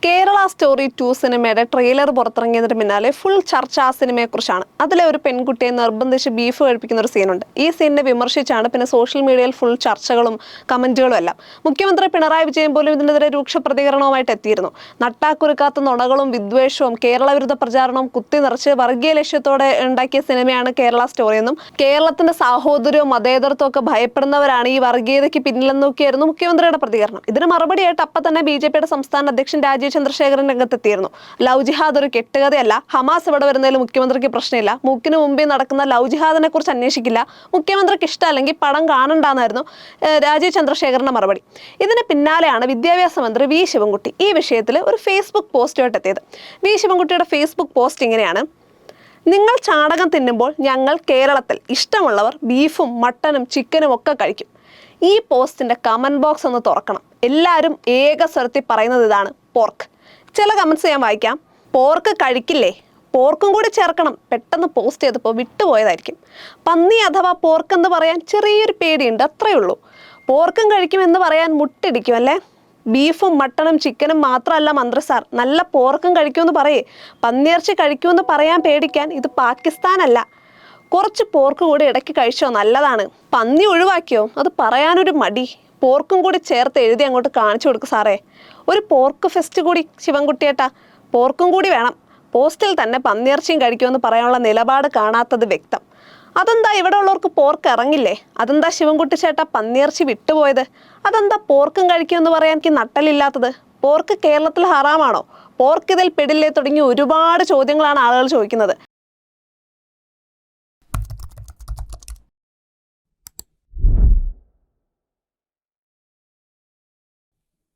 Kerala story 2 സിനിമയുടെ trailer പുറത്തിറങ്ങിയതിന് പിന്നാലെ full ചർച്ച ആ സിനിമയെക്കുറിച്ചാണ്. അതിലെ ഒരു പെൺകുട്ടിയെ നിർബന്ധിച്ച് ബീഫ് കഴിപ്പിക്കുന്ന ഒരു സീനുണ്ട്. ഈ സീനിനെ വിമർശിച്ചാണ് പിന്നെ സോഷ്യൽ മീഡിയയിൽ ഫുൾ ചർച്ചകളും കമന്റുകളും എല്ലാം. മുഖ്യമന്ത്രി പിണറായി വിജയൻ പോലും ഇതിനെതിരെ രൂക്ഷ പ്രതികരണവുമായിട്ട് എത്തിയിരുന്നു. നട്ടാക്കുരുക്കാത്ത നുണകളും വിദ്വേഷവും കേരള വിരുദ്ധ പ്രചാരണവും കുത്തി നിറച്ച് വർഗീയ ലക്ഷ്യത്തോടെ ഉണ്ടാക്കിയ സിനിമയാണ് കേരള സ്റ്റോറി എന്നും കേരളത്തിന്റെ സാഹോദര്യവും മതേതരത്വവും ഒക്കെ ഭയപ്പെടുന്നവരാണ് ഈ വർഗീയതയ്ക്ക് പിന്നിലെന്നൊക്കെയായിരുന്നു മുഖ്യമന്ത്രിയുടെ പ്രതികരണം. ഇതിന് മറുപടിയായിട്ട് അപ്പം തന്നെ BJP സംസ്ഥാന അധ്യക്ഷൻ രാജീവ് ചന്ദ്രശേഖരൻ രംഗത്തെത്തിയിരുന്നു. ലവ് ജിഹാദ് ഒരു കെട്ടുകഥയല്ല, ഹമാസ് ഇവിടെ വരുന്നതിൽ മുഖ്യമന്ത്രിക്ക് പ്രശ്നമില്ല, മൂക്കിന് മുമ്പിൽ നടക്കുന്ന ലവ് ജിഹാദിനെ കുറിച്ച് അന്വേഷിക്കില്ല, മുഖ്യമന്ത്രിക്ക് ഇഷ്ടമല്ലെങ്കിൽ പടം കാണണ്ടെന്നായിരുന്നു രാജീവ് ചന്ദ്രശേഖരന്റെ മറുപടി. ഇതിന് പിന്നാലെയാണ് വിദ്യാഭ്യാസ മന്ത്രി വി ശിവൻകുട്ടി ഈ വിഷയത്തിൽ ഒരു ഫേസ്ബുക്ക് പോസ്റ്റുമായിട്ട് എത്തിയത്. വി ശിവൻകുട്ടിയുടെ ഫേസ്ബുക്ക് പോസ്റ്റ് ഇങ്ങനെയാണ്: നിങ്ങൾ ചാണകം തിന്നുമ്പോൾ ഞങ്ങൾ കേരളത്തിൽ ഇഷ്ടമുള്ളവർ ബീഫും മട്ടനും ചിക്കനും ഒക്കെ കഴിക്കും. ഈ പോസ്റ്റിന്റെ കമന്റ് ബോക്സ് ഒന്ന് തുറക്കണം. എല്ലാവരും ഏക സ്വരത്തിൽ പറയുന്നത് ഇതാണ്: പോർക്ക്. ചില കമന്റ്സ് ഞാൻ വായിക്കാം. പോർക്ക് കഴിക്കില്ലേ, പോർക്കും കൂടി ചേർക്കണം. പെട്ടെന്ന് പോസ്റ്റ് ചെയ്തപ്പോൾ വിട്ടുപോയതായിരിക്കും. പന്നി അഥവാ പോർക്ക് എന്ന് പറയാൻ ചെറിയൊരു പേടിയുണ്ട്, അത്രയേ ഉള്ളൂ. പോർക്കും കഴിക്കുമെന്ന് പറയാൻ മുട്ടിടിക്കും അല്ലേ? ബീഫും മട്ടണും ചിക്കനും മാത്രമല്ല മന്ത്രി സാർ, നല്ല പോർക്കും കഴിക്കുമെന്ന് പറയേ. പന്നിയിറച്ചി കഴിക്കുമെന്ന് പറയാൻ പേടിക്കാൻ ഇത് പാകിസ്ഥാനല്ല. കുറച്ച് പോർക്ക് കൂടി ഇടയ്ക്ക് കഴിച്ചോ, നല്ലതാണ്. പന്നി ഒഴിവാക്കിയോ, അത് പറയാനൊരു മടി. പോർക്കും കൂടി ചേർത്ത് എഴുതി അങ്ങോട്ട് കാണിച്ചു കൊടുക്കും സാറേ. ഒരു പോർക്ക് ഫെസ്റ്റ് കൂടി ശിവൻകുട്ടിയേട്ടാ, പോർക്കും കൂടി വേണം. പോസ്റ്റിൽ തന്നെ പന്നിയിറച്ചിയും കഴിക്കുമെന്ന് പറയാനുള്ള നിലപാട് കാണാത്തത് വ്യക്തം. അതെന്താ ഇവിടെ ഉള്ളവർക്ക് പോർക്ക് ഇറങ്ങില്ലേ? അതെന്താ ശിവൻകുട്ടി ചേട്ടാ പന്നിയിറച്ചി വിട്ടുപോയത്? അതെന്താ പോർക്കും കഴിക്കുമെന്ന് പറയാൻ എനിക്ക് നട്ടലില്ലാത്തത്? പോർക്ക് കേരളത്തിൽ ഹറാമാണോ? പോർക്ക് ഇതിൽ പെടില്ലേ? തുടങ്ങി ഒരുപാട് ചോദ്യങ്ങളാണ് ആളുകൾ ചോദിക്കുന്നത്.